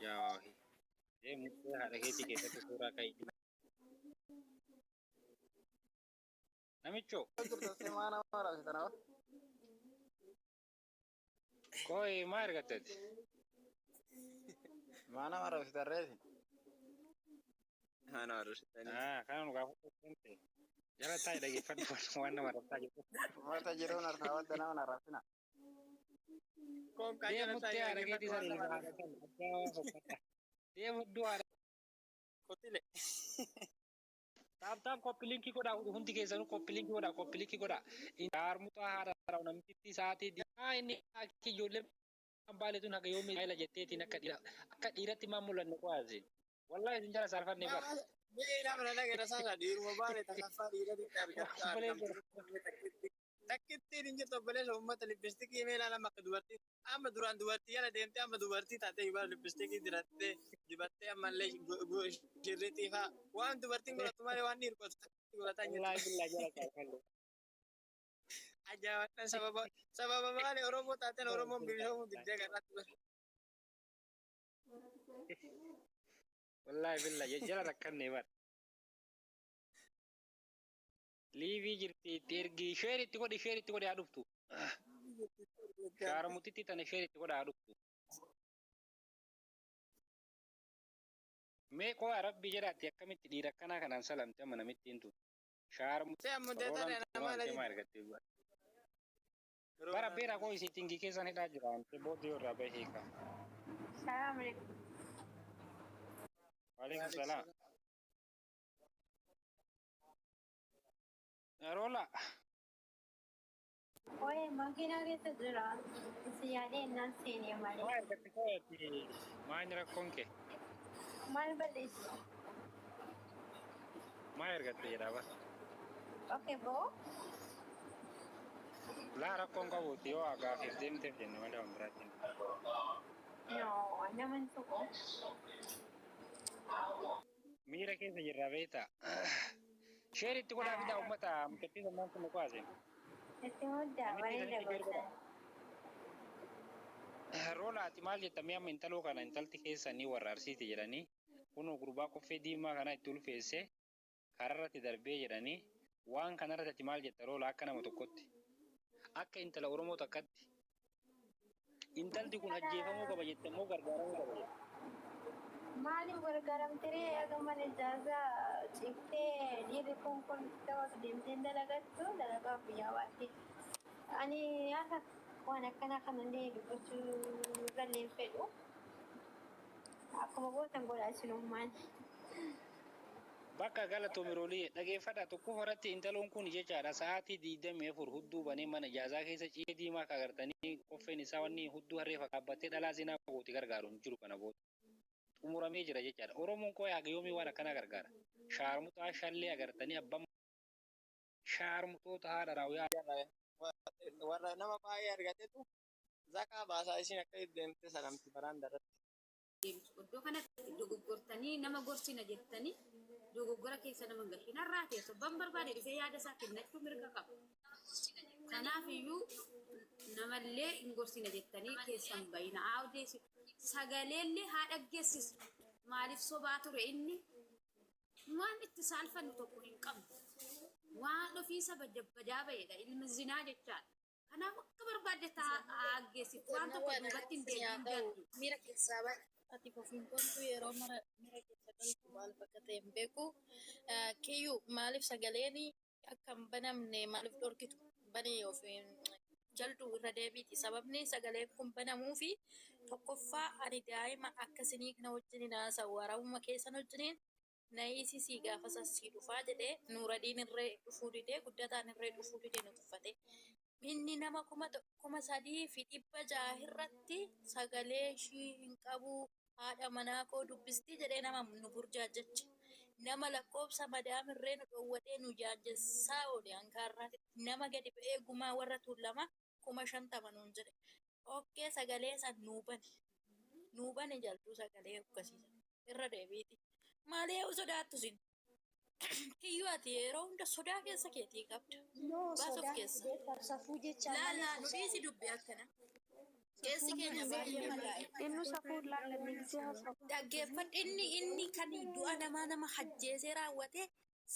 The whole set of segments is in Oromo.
Yaa mucaa haadha keetii keessatti suuraa ka'e. Namichoo koi maal argattati? Mana marah kita resi. Mana harus tadi. Kan nu gaafa tokko jara taa'e dhaggeeffadhu waan nama rabtaa jiru. Mata jiru narsaawwan danaa narraafina. Kok kaya Deemu nasa haadha ya keetii sana ilma haadha sana addaa fokkata. Deemu iddoo haadha. kotile. Taap koppilinkii godhaa hundi keessanuu koppilinkii godhaa. Jaarmutaa haadha raawwa namtitti isaatii inni akka ijoollee baaleetuun haga yoomii haila jetteetiin akka dhiiratti maan mul'anne qo'aase. Wallahi isin jala saalfanne bara. Bela mana lagi rasa nggak di rumah balik tanpa di Takkitti ninja tobbole somma lipstick email ala makka dubartii amma duraan dubartii ala deemte amma dubartii taate ibara lipstick diratte dibatte ammallee shirritii faa waan dubartiin godhatu malee waan dhiirri godhatan Wallahi billahi jala saalfanne. Ajaa'iba sababa malee Oromoo taateen Oromoon bilisoomuu diddee garratti bara. Wallahi billahi jala rakkanne bara. Liivii jirti itti ergi sheeritti godhi haa dhuftu. Shaarmutitti tana sheeritti godha haa dhuftu. Mee koo rabbi jedhaatti akkamitti dhiira akkanaa kanaan salamte amma namitti hintu. Shaarmutti nama argatte bara beera koo isii tingii keessan hidhaa jira ante booddee irraa bahee hiika. Salaam alaikum. Waalaikum salaam. Rola. Oye, makina keessa jira. Isin yaadee innaan seenee malee. Maal argatte koo'etti maal rakkoon kee? Maal balleessi? Maal argatte jedhaa bara. Okay, boo. Laa rakkoon qabuuti yoo agaafiif deemteef jenne malee waan biraatti. No, naman tuko. Miira keessa jirra beektaa. Sheeritti godhaa fidaa uummata mukattii sammaan kun qo'aase. Itti muddaa bareeda godhan. Roolaati maal jettamee amma intaloo kana intalti keessanii warra arsiiti jedhanii kunoo gurbaa qoffee diimaa kana itti ulfeesse kararratti darbee jedhanii waan kanarratti maal jetta roola akka nama tokkotti. Akka intala Oromoo takkatti intalti kun ajjeefamuu qaba jette immoo gargaaramuu qaba jette. Maaliif gargaaramtee agama ijaazaa ciftee dhiirri kun ta'uu deemtee dalagattu dalagaa biyyaa baatti. Ani akka waan akkana kanallee dubbachuu galleen fedhu. Akkuma gootan godhaa isinummaan. Bakka galatoomii roolii dhageeffadha tokko horatti intaloon kun jechaadha sa'aatii 24 hudduu banee mana ijaazaa keessa ciee diimaa kagartanii qoffeen isaa wanni hudduu harreefa qaabbattee dhalaa zinaa gooti gargaaruun jiru kana booda. Xumuramee jira jechaadha. Oromoon koo yaa yoomii waan akkana gargaara. Shaarmutaa shallee agartanii abbaan shaarmutoota haadha raawwiyaa. Warra nama baay'ee argatetu zakaa baasaa isin akka deemte salamti baraan darratti. Iddoo kanatti dogoggortanii nama gorsina jettanii dogoggora keessa nama gahin har'aa teessu ban barbaade dhufee yaada isaa kennachuu mirga qaba. Kanaaf iyyuu namallee hin gorsina jettanii keessan bayina odeessu sagaleellee haa dhaggeessisu maaliif sobaa ture inni waan itti saalfannu tokko hin qabnu waan ofiisa bajjabbadaa ba'edha ilmi zinaa jechaadha. Kanaaf akka barbaadde dhaggeessitu waan tokko duubatti hin deebiin mira keessaa baay'ee. Ati kofiin kontu yeroo mira keessa galtu maal bakka ta'e hin beeku. Kiyyuu maaliif sagaleen akka hin banamne maaliif dhorkitu banee ofiin jaldu irra deebiiti. Sababni sagaleen kun banamuu fi tokkoffaa ani daa'ima akkasinii kana wajjin haasa'u waraabuma keessan wajjiniin naayisisii gaafa sassii dhufaa jedhee nuuradiin irree dhufuu didee guddataan irree dhufuu didee nu tuffate. Inni nama 3,600 irratti sagalee ishii hin qabu haadha manaa koo dubbisti jedhee nama nu burjaajecha. Nama lakkoofsa madaamirree nu dhoowwatee nu jaajessaa oole hankaarraati. Nama gadi ba'ee gumaa warra tuulama 50,000 nuun jedhe. Okkee sagalee san nuubane jaltuu sagalee akkasiisa. Irra deebiiti. Maali yoo sodaattu sin? Kiyyuu ati yeroo hunda sodaa keessa keetii qabda. No, Baasuuf sodaa keessa. safuu jecha Laalaa nu dhiisi dubbii akkana. Keessi keenya baay'ee malaa'e. Inni safuu laallanni gisee haasa'u. Dhaggeeffadhu inni kan du'a nama hajjeesee raawwate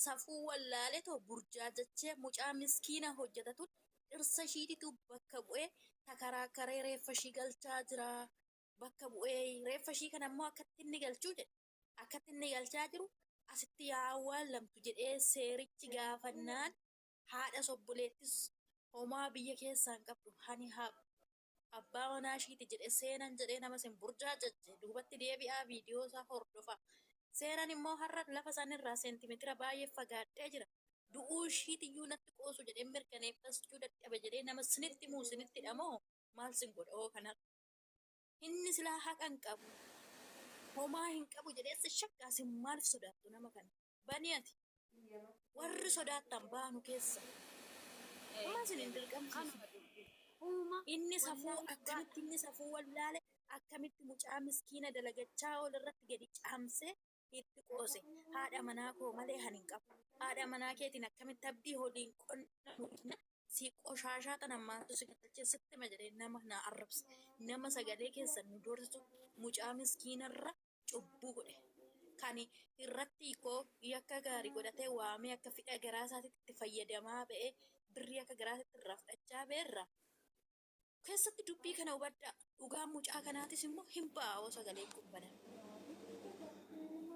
safuu wallaalee too burjaajachee mucaa miskiina hojjetatu dhirsa ishiititu bakka bu'ee takaraakkaree reeffa ishii galchaa jira. Bakka bu'ee reeffa ishii kana immoo akkatti inni galchuu jedhe akkatti inni galchaa jiru asitti yaawwaalamtu jedhee seerichi gaafannaan haadha sobboleettis homaa biyya keessaan qabdu hani abbaa manaa ishiiti jedhe seenan jedhee nama sin burjaajache duubatti deebi'aa viidiyoo isaa hordofa. Seenan immoo har'a lafa isaanirraa seentimeetira baay'ee fagaadhee jira. Du'uu ishiitiyyuu natti qoosu jedhee mirkaneeffachuu dadhabe jedhee nama sinitti muu sinitti dhamoo maal sin godhoo kanarra. Inni silaa haqan qabu. Homaa hin qabu jedhee shakkaasi maaliif sodaattu nama kana? Bani ati warri sodaattan baanu keessa. Homaa sin hin dirqamsiisu. Inni safuu wallaale akkamitti mucaa miskiina dalagachaa irratti gadi caamsee itti qoose. Haadha manaa koo malee hin qabu. Haadha manaa keetiin akkamitti abdii holiin qonna si qoshaashaa tanammaatu si galcheessitti majalee nama na arrabsa. Nama sagalee keessan nu doorsisu mucaa miskiinarra cubbuu godhe. Kan irratti koo yakka gaarii godhatee waamee akka fidha garaa isaatiitti itti fayyadamaa ba'ee birrii akka garaa isaatti irraa fudhachaa ba'eerra. Keessatti dubbii kana hubadhaa dhugaan mucaa kanaatis immoo hin baa'oo sagaleen kun badan.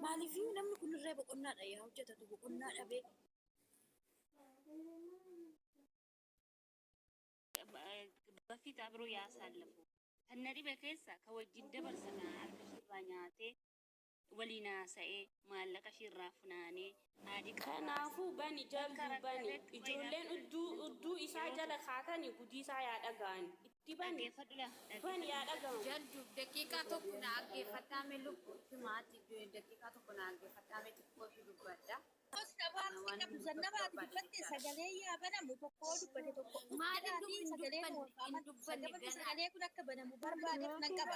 Maaliifii namni kun irree boqonnaadha yaa hojjetatu boqonnaa dhabee. በፊት አብሮ ያሳለፉ ከነዲበ ከሳ ከወጅን ደበርሰና አርሽራ ኛቴ ወሊና ሰኤ ማለቀ ሽራ ፍናኔ አዲ ከናፉ በኒ ጀልዱ በኒ ኢጆሌን እዱ ኢሳ ጀለ ካተኒ ጉዲሳ ያደጋን itti bani bani yaadagamu jaldu daqiiqa tokko na aggeeffatame lubbuutti maatii daqiiqa tokko na aggeeffatame xiqqootu dubbadha. Sagalee yaabanamu tokko dubbate tokko sagalee kun akka banamu barbaadeef nan qaba.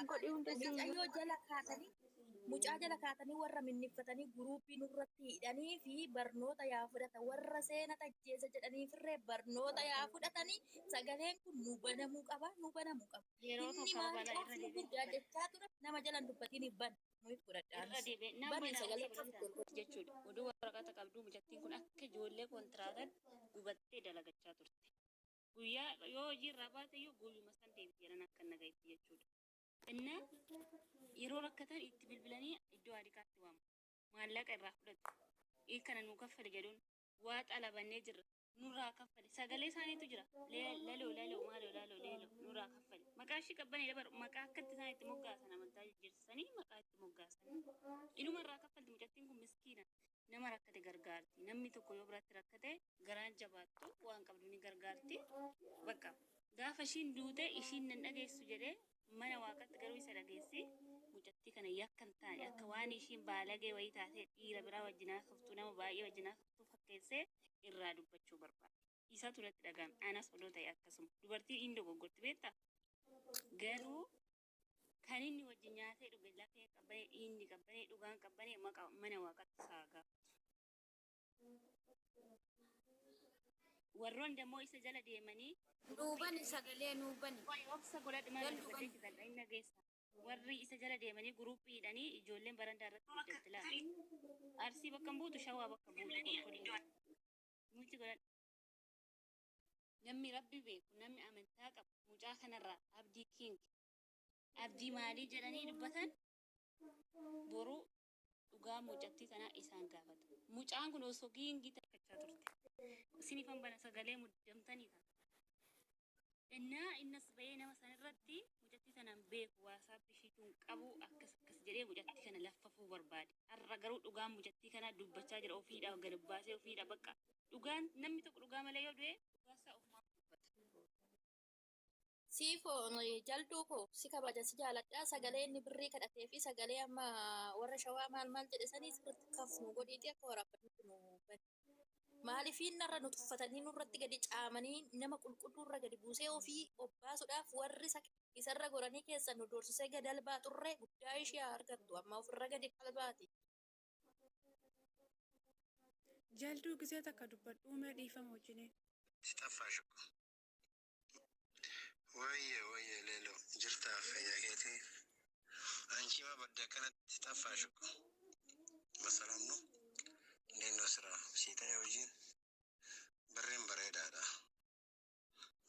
Mucaa jala kaatanii warra minnifatanii guruupii nurratti hidhanii fi barnoota yaa fudhata warra seena tajjeessa jedhaniifirree barnoota yaa fudhatanii sagaleen kun nu banamuu qaba. Inni maal gurgaajechaa ture nama jalan dubbatiin ban nuyi fudhadhaan bani sagalee jechuudha. Oduu waraqata qabdu mucattiin kun akka ijoollee kontiraatan gubattee dalagachaa turte. Guyyaa yoo hojiirraa baate iyyuu guyyuma san deemti jedhan akka nagayetti jechuudha. Inna yeroo rakkatan itti bilbilanii iddoo adikaatti waamu. Maallaqa irraa fudhatu. Kana nu kaffale jedhuun waa xalabannee jirra. Nurraa kaffale. Sagalee isaaniitu jira. Laloo nurraa kaffale. Maqaa ishii qabbanee dabaru maqaa akkatti isaan itti moggaasan amantaa jijjiirsanii maqaa itti moggaasan. Inuma irraa kaffalti mucattiin kun miskiina. Nama rakkate gargaarti. Namni tokko yoo biratti rakkate garaan jabaattu waan qabdu ni gargaarti. Bakka gaafa ishiin duute ishiin nan dhageessu jedhee mana waaqatti garuu isa dhageessi mucattii kana yakkan taane akka waan ishiin baalagee wayii taatee dhiira biraa wajjinaa kaftuu nama baay'ee wajjinaa kaftuu fakkeessee irraa dubbachuu barbaade. Isa turatti dhaga'ame anas odoo ta'e akkasuma dubartii inni dogoggorti beektaa garuu kan inni wajjin nyaatee dhuge lafee qabbanee dhiinni qabbanee dhugaan qabbanee mana waaqatti saagaa. Warroon dammoo isa jala deemanii nuubani sagalee nuubani. Obsa godhadhu maal godhate kan inni geessa. Warri isa jala deemanii guruupii hidhanii ijoolleen barandaa irratti hojjetti laata. Arsii bakka buutu shawaa bakka buutu qulqullina. Nuti godhadhu. Namni rabbi beeku namni amantaa qabu mucaa kanarraa abdii kiingi. Abdii maalii jedhanii dubbatan boruu dhugaa mucattii kanaa isaan gaafatu. Mucaan kun osoo kiingii takkachaa turte. Sinifan bana sagalee muddamtanii ta'a. Innas bahee nama sanirratti mucattii sanaan beeku waasaaf ishiituun qabu akkas jedhee mucattii kana laffafuu barbaade. Har'a garuu dhugaan mucattii kanaa dubbachaa jira ofiidhaa gad baasee ofiidhaa bakka dhugaan namni tokko dhugaa malee yoo du'e dhugaasaa ofumaa dubbata. Siifoo jalduu koo si kabaja si jaaladhaa sagalee inni birrii kadhatee fi sagalee amma warra shawaa maal jedhe sanii sirriitti kafnu godhiitii akka waraabbannutti nu bani. Maaliifin narra nu tuffatanii nurratti gadi caamanii nama qulqulluurra gadi buusee ofii obbaasuudhaaf warri isarra goranii keessa nu doorsisee gad albaa turre guddaa ishee argattu amma ofirra gadi albaati. Jalduu gisee takka dubbadhu mee dhiifama wajjiniin. Sitaffaash Wayye leelo jirtaa fayyaa keetii. Anchi ma badda kanatti xaffaa shukku. Masalamnu neenno sira siita hojiin barreen bareedaadha.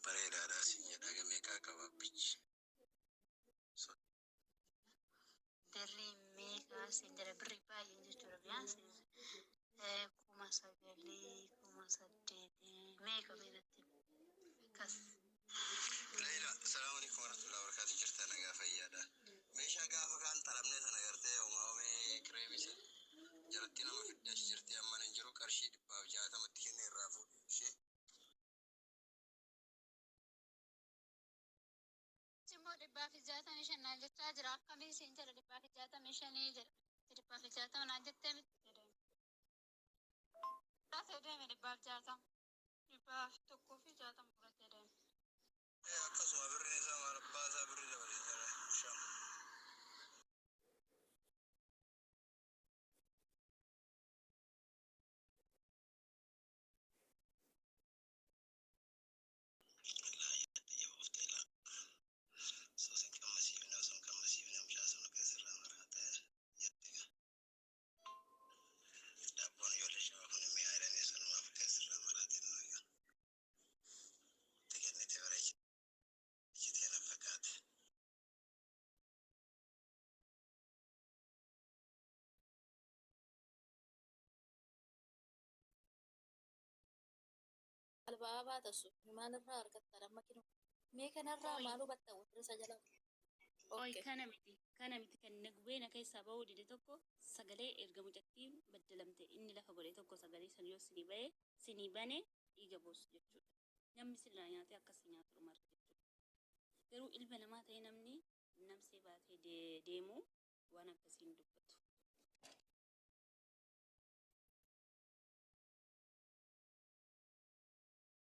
Bareedaadha si jedha gameeqaa qaba bichi. Birri meeqaa si jira birri baay'ee jechuudha biyaansi kuma sagalii kuma saddeetii meeqa beekatti akkas. Leila, salaamu alaikum warahmatullahi wabarakatuh. Jirta nagaa fayyaadha. Meeshaa gaafa kaan xalamnee sana gartee uumamee kireemisa. Jalatti nama fiddaas jirti amma nan jiru qarshii 160 kennee irraa fuudhe ishee. Immoo 165 naan jechaa jira akkamii siin jira 165 jira 160 naan jettee miti jedhame. Taasee deeme 160 160 fudhatee deeme. Akkasuma birriin isaa maal abbaa isaa birrii dabalee jira. Sham. Albaa tasu maalirraa argatta amma kinu mee kanarraa maal hubatta warra isa jala. Oi kana miti kan nagweena keessaa ba'uu dide tokko sagalee erga mucattiin baddalamte inni lafa godhe tokko sagalee san yoo sinii bane dhiiga boosu jechuudha. Namni silaa nyaatee akkasii nyaatu dhumarra jechuudha. Garuu ilma namaa ta'e namni namsee baatee deemu waan akkasiin dubbatu.